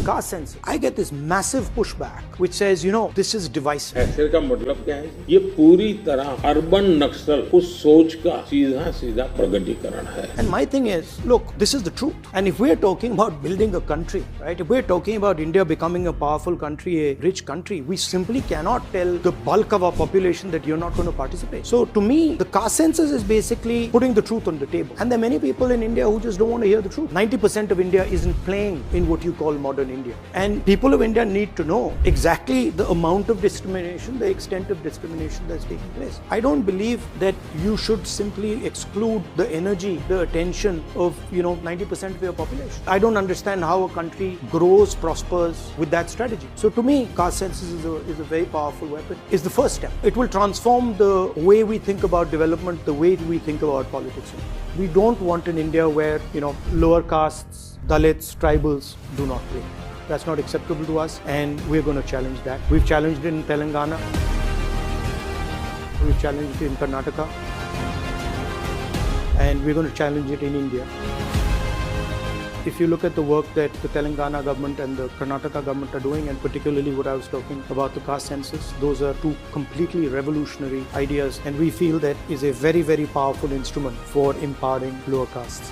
caste census, I get this massive pushback which says, this is divisive. ऐसे का मतलब क्या है? ये पूरी तरह अर्बन नक्सल उस सोच का सीधा प्रगटीकरण है. And my thing is, look, this is the truth. And if we're talking about building a country, right? If we're talking about India becoming a powerful country, a rich country, we simply cannot tell the bulk of our population that you're not going to participate. So to me, the caste census is basically putting the truth on the table. And there are many people in India who just don't want to hear the truth. 90% of India isn't playing in what you call modern India. And people of India need to know exactly the amount of discrimination, the extent of discrimination that's taking place. I don't believe that you should simply exclude the energy, the attention of 90% of your population. I don't understand how a country grows, prospers with that strategy. So to me, caste census is a very powerful weapon. It's the first step. It will transform the way we think about development, the way we think about politics. We don't want an India where lower castes, Dalits, tribals do not play. That's not acceptable to us, and we're going to challenge that. We've challenged it in Telangana. We've challenged it in Karnataka. And we're going to challenge it in India. If you look at the work that the Telangana government and the Karnataka government are doing, and particularly what I was talking about the caste census, those are two completely revolutionary ideas, and we feel that is a very, very powerful instrument for empowering lower castes.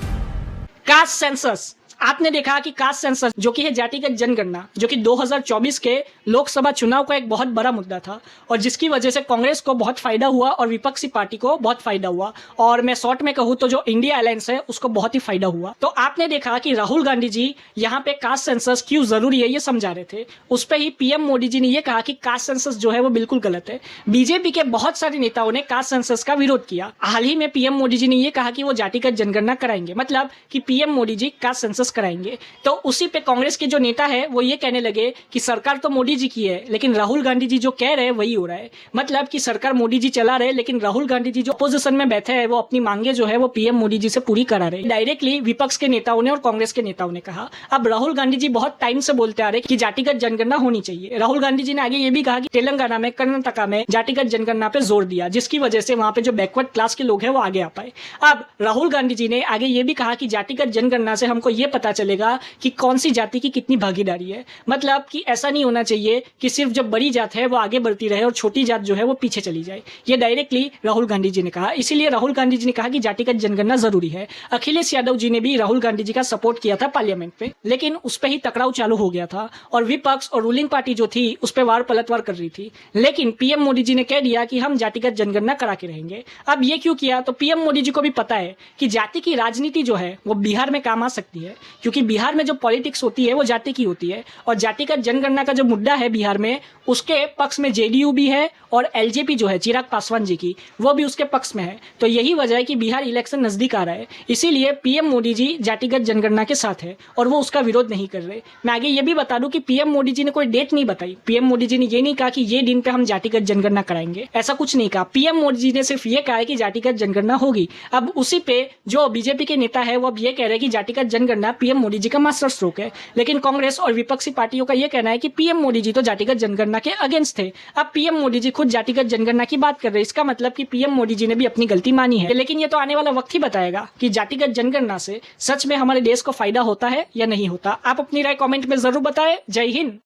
Caste census, आपने देखा कि caste census जो कि है जातिगत जनगणना, जो कि 2024 के लोकसभा चुनाव का एक बहुत बड़ा मुद्दा था और जिसकी वजह से कांग्रेस को बहुत फायदा हुआ और विपक्षी पार्टी को बहुत फायदा हुआ, और मैं शॉर्ट में कहूँ तो जो इंडिया अलायंस है उसको बहुत ही फायदा हुआ. तो आपने देखा कि राहुल गांधी जी यहाँ पे कास्ट सेंसस क्यों जरूरी है ये समझा रहे थे. उस पर ही पीएम मोदी जी ने ये कहा कि कास्ट सेंसस जो है वो बिल्कुल गलत है. बीजेपी के बहुत सारे नेताओं ने कास्ट सेंसस का विरोध किया. हाल ही में पीएम मोदी जी ने ये कहा कि वो जातिगत जनगणना कराएंगे, मतलब कि PM Modi ji caste census कराएंगे. तो उसी पे कांग्रेस के जो नेता है वो ये कहने लगे कि सरकार तो मोदी जी की है, लेकिन राहुल गांधी जी जो कह रहे हैं वही हो रहा है. मतलब कि सरकार मोदी जी चला रहे, लेकिन राहुल गांधी जी जो अपोजिशन में बैठे हैं वो अपनी मांगे जो है वो पीएम मोदी जी से पूरी करा रहे. डायरेक्टली विपक्ष के नेताओं ने और कांग्रेस के नेताओं ने कहा. अब राहुल गांधी जी बहुत टाइम से बोलते आ रहे कि जातिगत जनगणना होनी चाहिए. राहुल गांधी जी ने आगे ये भी कहा कि तेलंगाना में, कर्नाटका में जातिगत जनगणना पे जोर दिया, जिसकी वजह से वहां पे जो बैकवर्ड क्लास के लोग हैं वो आगे आ पाए. अब राहुल गांधी जी ने आगे ये भी कहा कि जातिगत जनगणना से हमको ये पता चलेगा कि कौन सी जाति की कितनी भागीदारी है. मतलब कि ऐसा नहीं होना चाहिए कि सिर्फ जब बड़ी जात है वो आगे बढ़ती रहे और छोटी जात जो है वो पीछे चली जाए. ये डायरेक्टली राहुल गांधी जी ने कहा. इसीलिए राहुल गांधी जी ने कहा कि जातिगत जनगणना जरूरी है. अखिलेश यादव जी ने भी राहुल गांधी जी का सपोर्ट किया था पार्लियामेंट पे, लेकिन उस पर ही टकराव चालू हो गया था और विपक्ष और रूलिंग पार्टी जो थी उस पर वार पलटवार कर रही थी. लेकिन पीएम मोदी जी ने कह दिया कि हम जातिगत जनगणना करा के रहेंगे. अब ये क्यों किया? तो पीएम मोदी जी को भी पता है कि जाति की राजनीति जो है वो बिहार में काम आ सकती है, क्योंकि बिहार में जो पॉलिटिक्स होती है वो जाति की होती है. और जातिगत जनगणना का जो मुद्दा है बिहार में, उसके पक्ष में जेडीयू भी है और एलजेपी जो है चिराग पासवान जी की, वो भी उसके पक्ष में है. तो यही वजह है कि बिहार इलेक्शन नजदीक आ रहा है, इसीलिए पीएम मोदी जी जातिगत जनगणना के साथ है और वो उसका विरोध नहीं कर रहे. मैं आगे ये भी बता दूं कि पीएम मोदी जी ने कोई डेट नहीं बताई. पीएम मोदी जी ने ये नहीं कहा कि ये दिन पे हम जातिगत जनगणना कराएंगे, ऐसा कुछ नहीं कहा. पीएम मोदी जी ने सिर्फ ये कहा है कि जातिगत जनगणना होगी. अब उसी पे जो बीजेपी के नेता है वो अब ये कह रहे हैं कि जातिगत जनगणना पीएम मोदी जी का मास्टर स्ट्रोक है, लेकिन कांग्रेस और विपक्षी पार्टियों का यह कहना है कि पीएम मोदी जी तो जातिगत जनगणना के अगेंस्ट थे. अब पीएम मोदी जी खुद जातिगत जनगणना की बात कर रहे हैं, इसका मतलब कि पीएम मोदी जी ने भी अपनी गलती मानी है. लेकिन ये तो आने वाला वक्त ही बताएगा कि जातिगत जनगणना से सच में हमारे देश को फायदा होता है या नहीं होता. आप अपनी राय कमेंट में जरूर बताएं. जय हिंद.